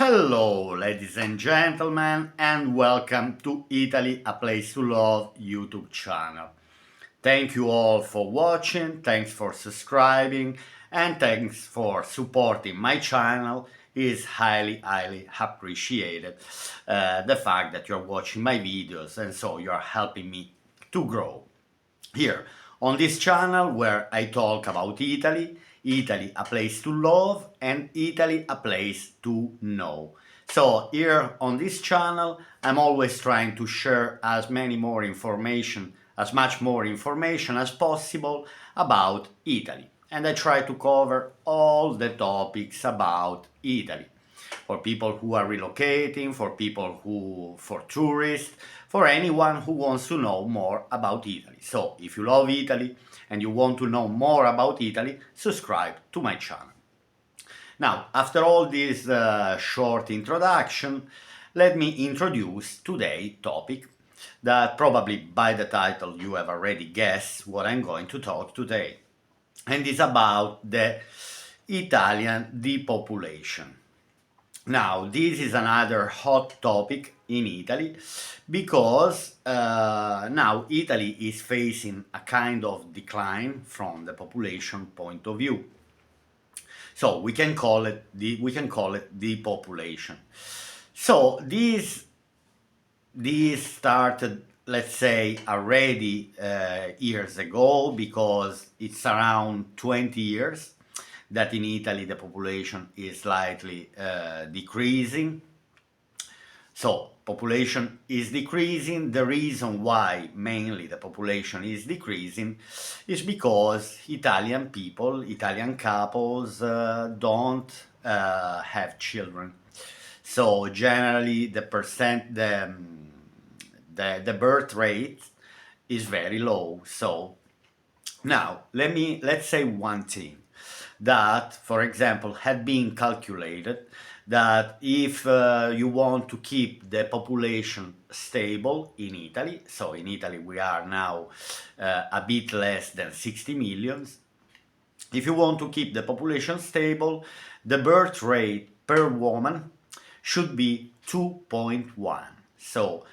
Hello, ladies and gentlemen, and welcome to Italy, a Place to Love YouTube channel. Thank you all for watching, thanks for subscribing, and thanks for supporting my channel. Is highly appreciated. The fact that you're watching my videos and so you're helping me to grow. Here on this channel where I talk about Italy, Italy a place to love and Italy a place to know. So here on this channel I'm always trying to share as much more information as possible about Italy, and I try to cover all the topics about Italy for people who are relocating, for tourists, for anyone who wants to know more about Italy. So if you love Italy and you want to know more about Italy, subscribe to my channel. Now, after all this short introduction, let me introduce today's topic that probably by the title you have already guessed what I'm going to talk today. And it's about the Italian depopulation. Now, this is another hot topic in Italy because now Italy is facing a kind of decline from the population point of view. So we can call it depopulation. So this started, let's say, already years ago, because it's around 20 years that in Italy the population is slightly decreasing. So population is decreasing. The reason why mainly the population is decreasing is because Italian people, Italian couples don't have children. So generally the birth rate is very low. So now let's say one thing that, for example, had been calculated that if you want to keep the population stable in Italy, so in Italy we are now a bit less than 60 millions, if you want to keep the population stable, the birth rate per woman should be 2.1. So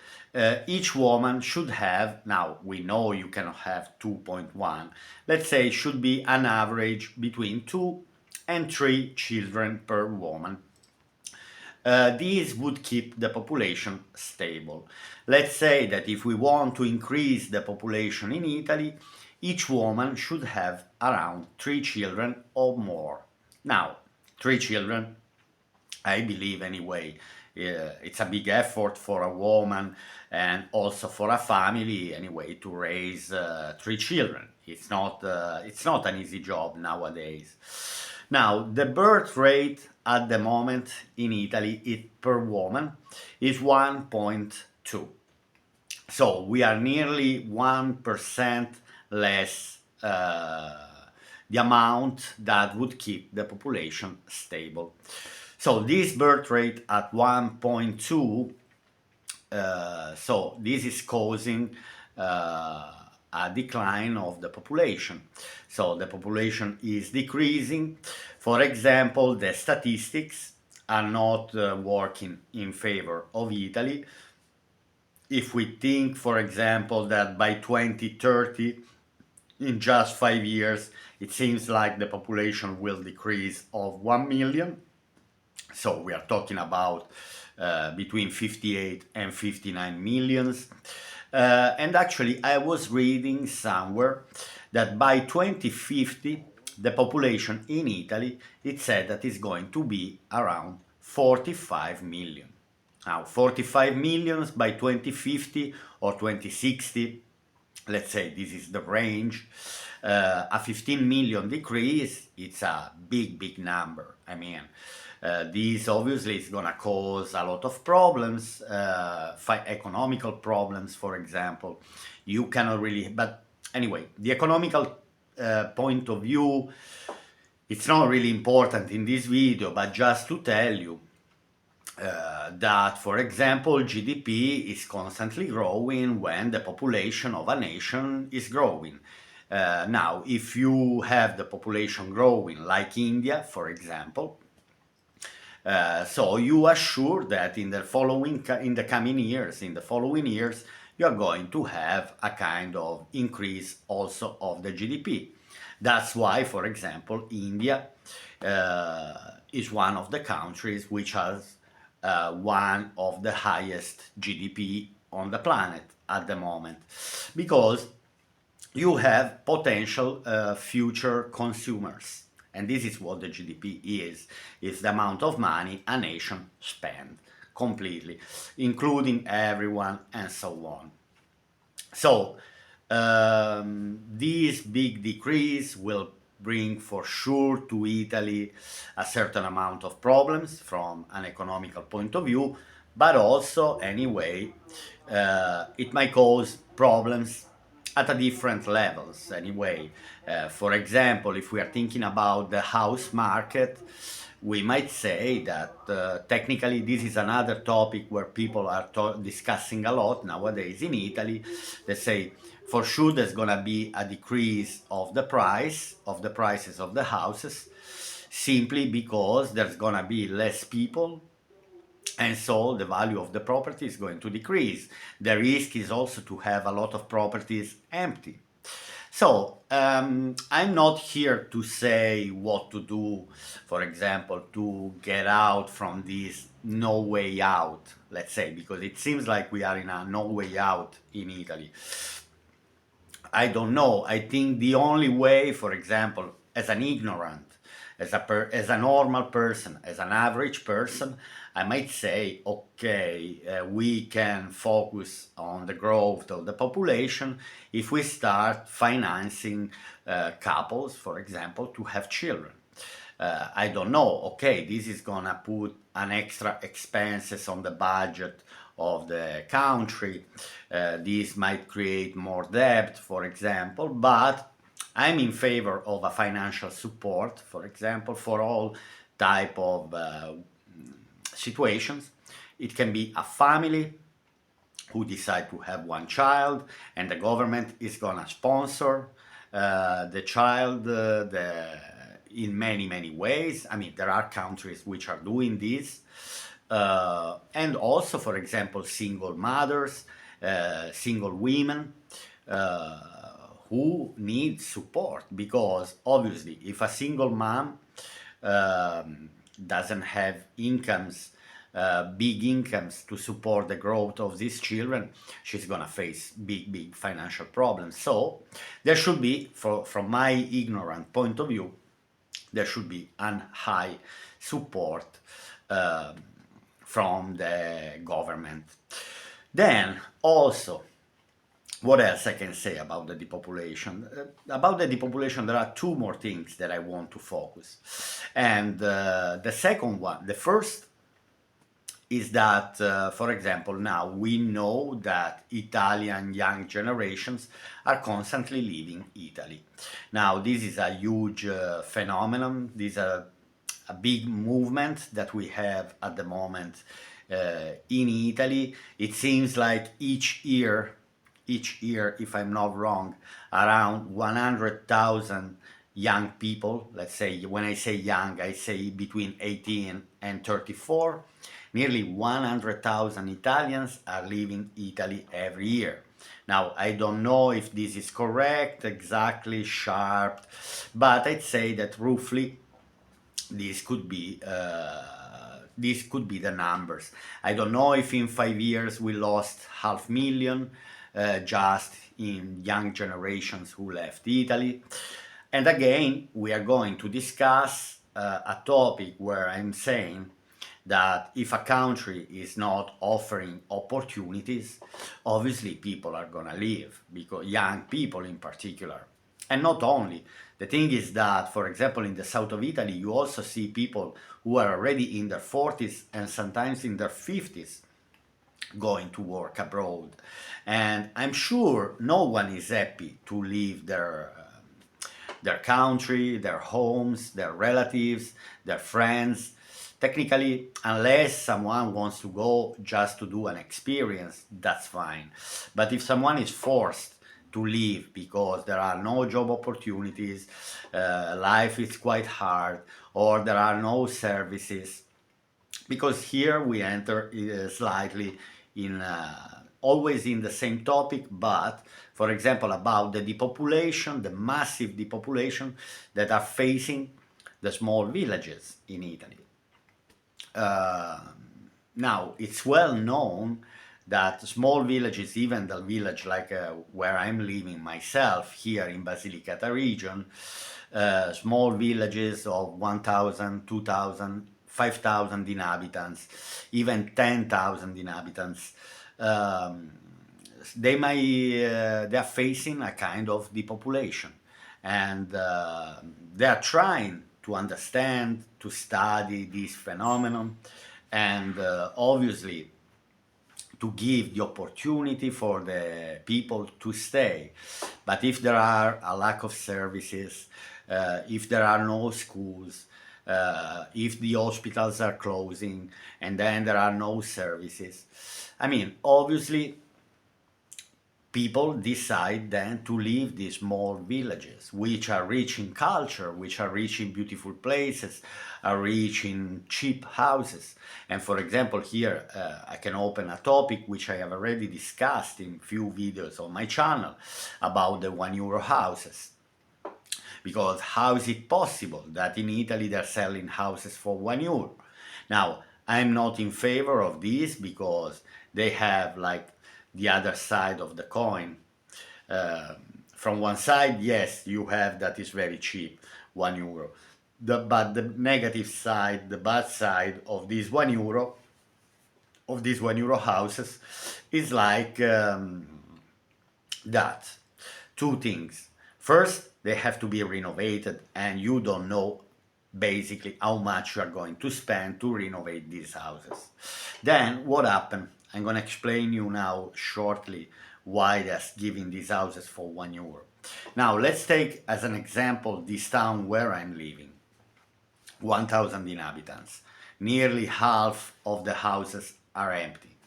each woman should have, now we know you cannot have 2.1, let's say should be an average between 2 and 3 children per woman. These would keep the population stable. Let's say that if we want to increase the population in Italy, each woman should have around 3 children or more. Now, 3 children, I believe anyway, it's a big effort for a woman and also for a family anyway to raise 3 children. It's not an easy job nowadays. Now, the birth rate at the moment in Italy per woman is 1.2. So we are nearly 1% less the amount that would keep the population stable. So this birth rate at 1.2, so this is causing a decline of the population. So the population is decreasing. For example, the statistics are not working in favor of Italy. If we think, for example, that by 2030, in just 5 years, it seems like the population will decrease of 1 million. So we are talking about between 58 and 59 millions. And actually, I was reading somewhere that by 2050, the population in Italy, it said that it's going to be around 45 million. Now, 45 millions by 2050 or 2060, let's say this is the range. A 15 million decrease, it's a big number. I mean, this obviously is going to cause a lot of problems, economical problems, for example. You cannot really, but anyway, the economical point of view, it's not really important in this video, but just to tell you that, for example, GDP is constantly growing when the population of a nation is growing. Now, if you have the population growing like India, for example, So you assure that in the coming years, in the following years, you are going to have a kind of increase also of the GDP. That's why, for example, India is one of the countries which has one of the highest GDP on the planet at the moment, because you have potential future consumers. And this is what the GDP is. It's the amount of money a nation spends completely, including everyone and so on. So this big decrease will bring for sure to Italy a certain amount of problems from an economical point of view, but also anyway it might cause problems at a different levels anyway. For example, if we are thinking about the house market, we might say that technically this is another topic where people are discussing a lot nowadays in Italy. They say for sure there's gonna be a decrease of the prices of the houses, simply because there's gonna be less people, and so the value of the property is going to decrease. The risk is also to have a lot of properties empty. So I'm not here to say what to do, for example, to get out from this no way out, let's say, because it seems like we are in a no way out in Italy. I don't know. I think the only way, for example, as an ignorant, as a normal person, as an average person, I might say, okay, we can focus on the growth of the population if we start financing couples, for example, to have children. I don't know, okay, this is gonna put an extra expenses on the budget of the country. This might create more debt, for example, but I'm in favor of a financial support, for example, for all type of situations. It can be a family who decide to have one child, and the government is gonna sponsor the child in many ways. I mean, there are countries which are doing this. And also, for example, single mothers, single women who need support, because obviously if a single mom doesn't have incomes, big incomes to support the growth of these children, she's gonna face big financial problems. So there should be, from my ignorant point of view, there should be an high support from the government. Then also, what else I can say about the depopulation? About the depopulation, there are two more things that I want to focus. And the second one, the first is that, for example, now we know that Italian young generations are constantly leaving Italy. Now, this is a huge phenomenon. This is a big movement that we have at the moment in Italy. It seems like each year, if I'm not wrong, around 100,000 young people, let's say, when I say young, I say between 18 and 34, nearly 100,000 Italians are leaving Italy every year. Now, I don't know if this is correct, exactly, sharp, but I'd say that roughly this could be the numbers. I don't know if in 5 years we lost 500,000 just in young generations who left Italy. And again, we are going to discuss a topic where I'm saying that if a country is not offering opportunities, obviously people are gonna leave, because young people in particular. And not only. The thing is that, for example, in the south of Italy, you also see people who are already in their 40s and sometimes in their 50s going to work abroad. And I'm sure no one is happy to leave their country, their homes, their relatives, their friends. Technically, unless someone wants to go just to do an experience, that's fine. But if someone is forced to leave because there are no job opportunities, life is quite hard, or there are no services, because here we enter slightly in always in the same topic, but for example about the depopulation, the massive depopulation that are facing the small villages in Italy. Uh, Now, it's well known that small villages, even the village like where I'm living myself here in Basilicata region, small villages of 1,000, 2,000, 5,000 inhabitants, even 10,000 inhabitants, um, they are facing a kind of depopulation, and they are trying to understand, to study this phenomenon, and obviously to give the opportunity for the people to stay. But if there are a lack of services, if there are no schools, if the hospitals are closing, and then there are no services, I mean, obviously people decide then to leave these small villages, which are rich in culture, which are rich in beautiful places, are rich in cheap houses. And for example, here I can open a topic which I have already discussed in few videos on my channel about the €1 houses. Because how is it possible that in Italy they're selling houses for €1? Now, I'm not in favor of this because they have like the other side of the coin. From one side, yes, you have that is very cheap, €1. But the negative side, the bad side of this €1, of these €1 houses, is like that. Two things. First, they have to be renovated, and you don't know basically how much you are going to spend to renovate these houses. Then what happened? I'm going to explain you now shortly why they're giving these houses for €1. Now let's take as an example this town where I'm living. 1,000 inhabitants. Nearly half of the houses are empty.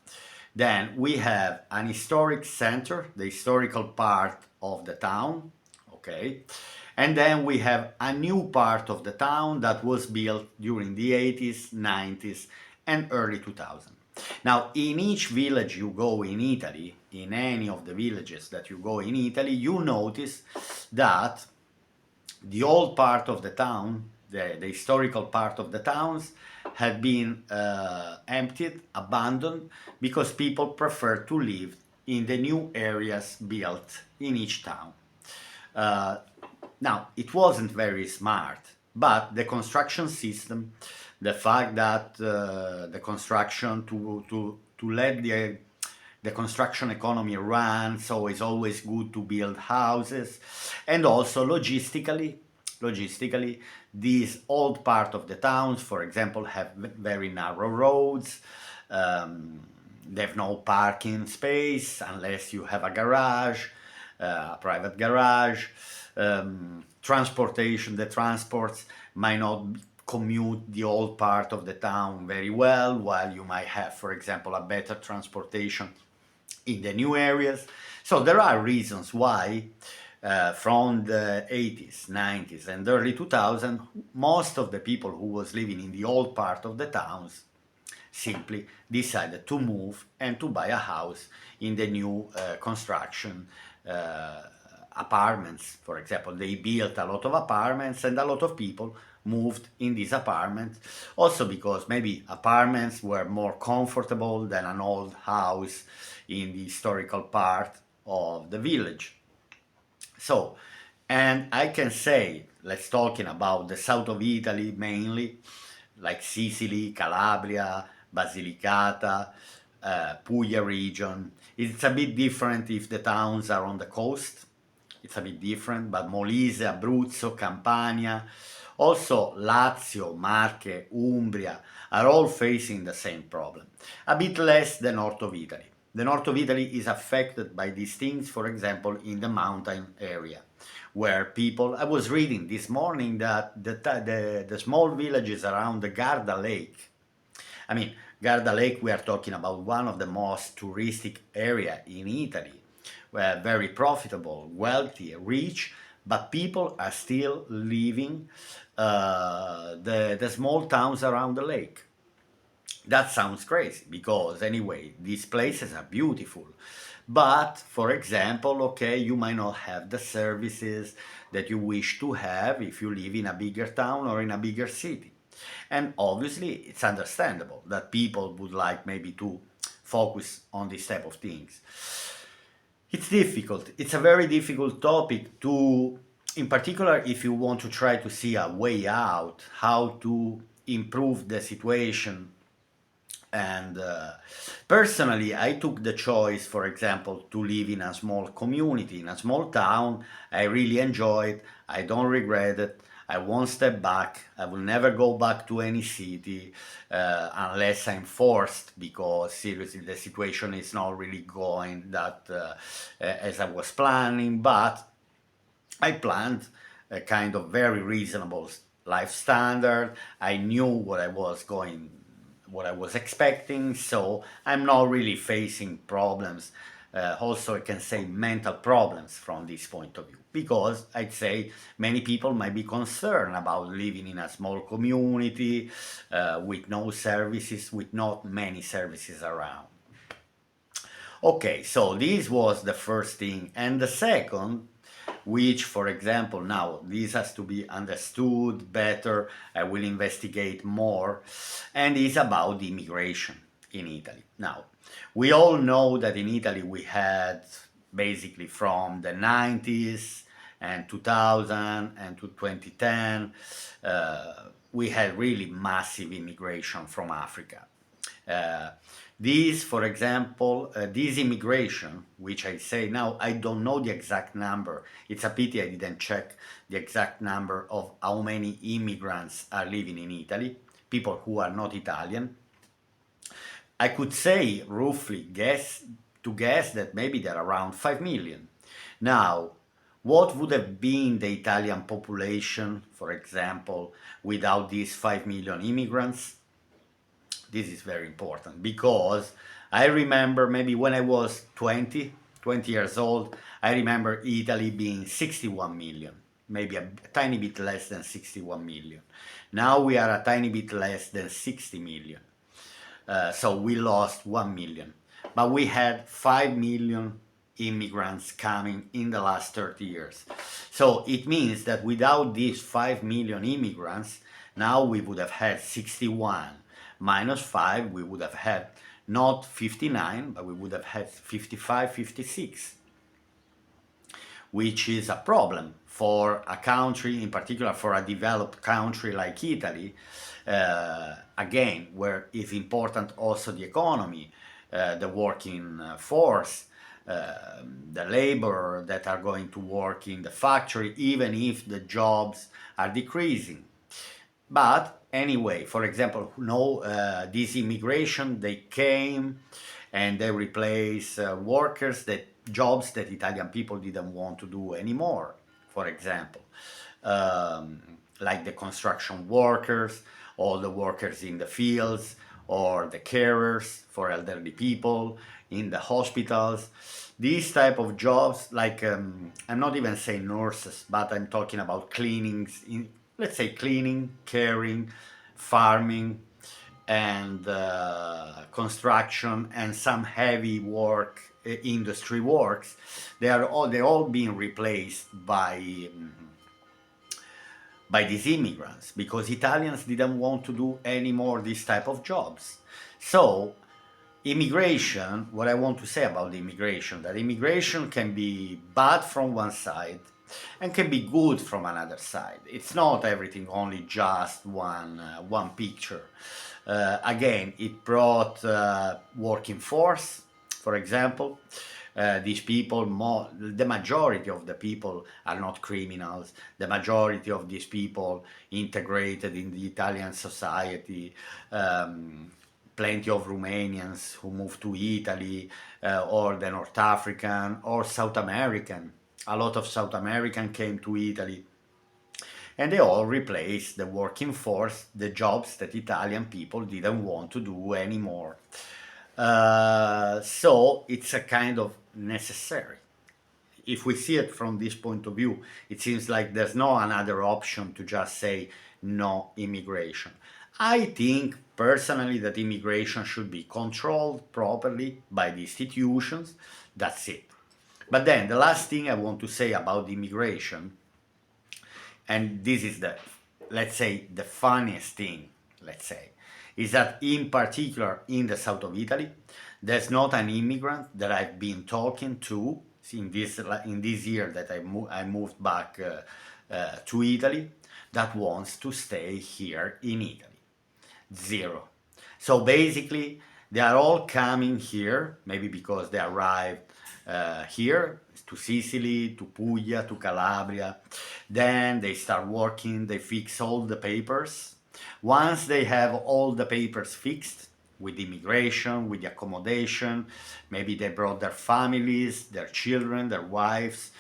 Then we have an historic center, the historical part of the town, okay? And then we have a new part of the town that was built during the 80s, 90s, and early 2000s. Now, in each village you go in Italy, in any of the villages that you go in Italy, you notice that the old part of the town, the historical part of the towns, had been emptied, abandoned, because people prefer to live in the new areas built in each town. Now, it wasn't very smart, but the construction system, the fact that the construction to let the construction economy run, so it's always good to build houses, and also logistically, this old part of the towns, for example, have very narrow roads. They have no parking space unless you have a garage, a private garage. Transportation, the transports might not commute the old part of the town very well, while you might have, for example, a better transportation in the new areas. So there are reasons why from the 80s, 90s, and early 2000s, most of the people who was living in the old part of the towns simply decided to move and to buy a house in the new construction apartments. For example, they built a lot of apartments, and a lot of people moved in these apartments, also because maybe apartments were more comfortable than an old house in the historical part of the village. So, and I can say, let's talking about the south of Italy mainly, like Sicily, Calabria, Basilicata, Puglia region. It's a bit different if the towns are on the coast. It's a bit different, but Molise, Abruzzo, Campania, also Lazio, Marche, Umbria are all facing the same problem. A bit less the north of Italy. The north of Italy is affected by these things, for example, in the mountain area, where people, I was reading this morning that the small villages around the Garda Lake, I mean, Garda Lake, we are talking about one of the most touristic area in Italy, where very profitable, wealthy, rich, but people are still leaving the small towns around the lake. That sounds crazy because anyway, these places are beautiful. But for example, okay, you might not have the services that you wish to have if you live in a bigger town or in a bigger city. And obviously, it's understandable that people would like maybe to focus on this type of things. It's difficult. It's a very difficult topic to, in particular, if you want to try to see a way out, how to improve the situation. And personally, I took the choice, for example, to live in a small community, in a small town. I really enjoy it. I don't regret it. I won't step back. I will never go back to any city unless I'm forced, because seriously, the situation is not really going that as I was planning. But I planned a kind of very reasonable life standard. I knew what I was expecting, so I'm not really facing problems. Also, I can say mental problems from this point of view, because I'd say many people might be concerned about living in a small community with no services, with not many services around. Okay, so this was the first thing. And the second, which, for example, now this has to be understood better, I will investigate more, and is about the immigration in Italy. Now, we all know that in Italy we had basically from the 90s and 2000 and to 2010, we had really massive immigration from Africa. Uh, these, for example, this immigration, which I say now, I don't know the exact number. It's a pity I didn't check the exact number of how many immigrants are living in Italy, people who are not Italian. I could say, roughly, guess that maybe there are around 5 million. Now, what would have been the Italian population, for example, without these 5 million immigrants? This is very important because I remember maybe when I was 20 years old, I remember Italy being 61 million, maybe a tiny bit less than 61 million. Now we are a tiny bit less than 60 million. So we lost 1 million. But we had 5 million immigrants coming in the last 30 years. So it means that without these 5 million immigrants, now we would have had 61 minus 5, we would have had not 59, but we would have had 55, 56, which is a problem for a country, in particular for a developed country like Italy, again, where is important also the economy, the working force, the labor that are going to work in the factory, even if the jobs are decreasing. But anyway, for example, this immigration, they came and they replaced jobs that Italian people didn't want to do anymore, for example, um, like the construction workers, all the workers in the fields, or the carers for elderly people in the hospitals. These type of jobs, like I'm not even saying nurses, but I'm talking about cleanings, let's say cleaning, caring, farming, and construction, and some heavy work, industry works. They're all being replaced by these immigrants, because Italians didn't want to do any more these type of jobs. So immigration, what I want to say about the immigration, that immigration can be bad from one side and can be good from another side. It's not everything only just one picture. Again, it brought working force, for example. These people, the majority of the people are not criminals. The majority of these people integrated in the Italian society. Plenty of Romanians who moved to Italy, or the North African or South American. A lot of South American came to Italy, and they all replaced the working force, the jobs that Italian people didn't want to do anymore. So it's a kind of necessary. If we see it from this point of view, it seems like there's no another option to just say no immigration. I think personally that immigration should be controlled properly by the institutions. That's it. But then the last thing I want to say about immigration, and this is the, let's say, the funniest thing, let's say, is that in particular in the south of Italy, there's not an immigrant that I've been talking to in this year that I moved back to Italy that wants to stay here in Italy. Zero. So basically, they are all coming here, maybe because they arrived here to Sicily, to Puglia, to Calabria. Then they start working, they fix all the papers. Once they have all the papers fixed, with immigration, with the accommodation, maybe they brought their families, their children, their wives,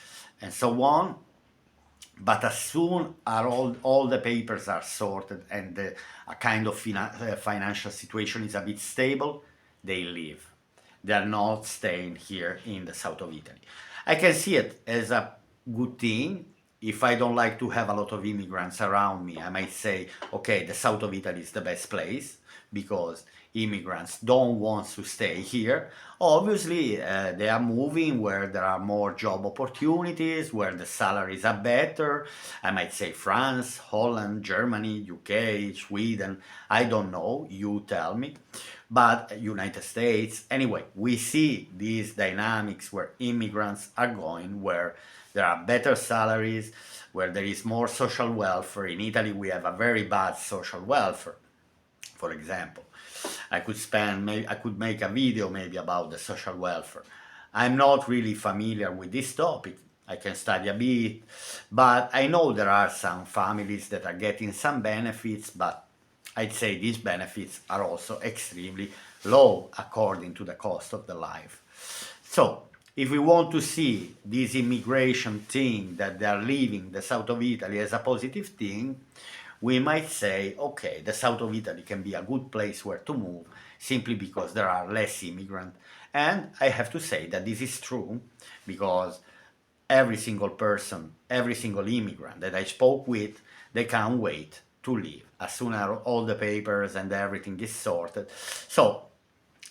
and so on. But as soon as all the papers are sorted and a kind of financial situation is a bit stable, they leave. They are not staying here in the south of Italy. I can see it as a good thing. If I don't like to have a lot of immigrants around me, I might say, okay, the south of Italy is the best place because immigrants don't want to stay here. Obviously, they are moving where there are more job opportunities, where the salaries are better. I might say France, Holland, Germany, UK, Sweden. I don't know, you tell me. But United States, anyway, we see these dynamics where immigrants are going where there are better salaries, where there is more social welfare. In Italy, we have a very bad social welfare, for example. I could make a video maybe about the social welfare. I'm not really familiar with this topic. I can study a bit, but I know there are some families that are getting some benefits, but I'd say these benefits are also extremely low according to the cost of the life. So, if we want to see this immigration thing that they are leaving the south of Italy as a positive thing, we might say, okay, the south of Italy can be a good place where to move simply because there are less immigrants. And I have to say that this is true because every single person, every single immigrant that I spoke with, they can't wait to leave as soon as all the papers and everything is sorted. So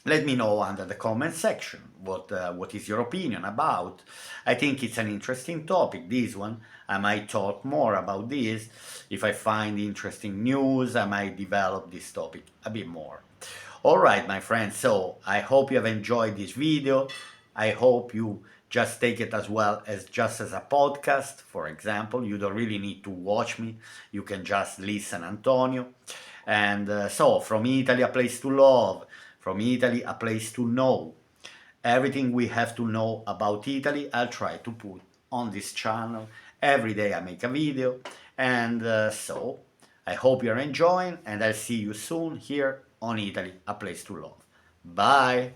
let me know under the comment section what is your opinion about. I think it's an interesting topic, this one. I might talk more about this. If I find interesting news, I might develop this topic a bit more. Alright, my friends, so I hope you have enjoyed this video. I hope you just take it as well as just as a podcast, for example. You don't really need to watch me. You can just listen, Antonio. And so, from Italy, a place to love. From Italy, a place to know. Everything we have to know about Italy, I'll try to put on this channel. Every day I make a video. And so, I hope you're enjoying, and I'll see you soon here on Italy, a place to love. Bye!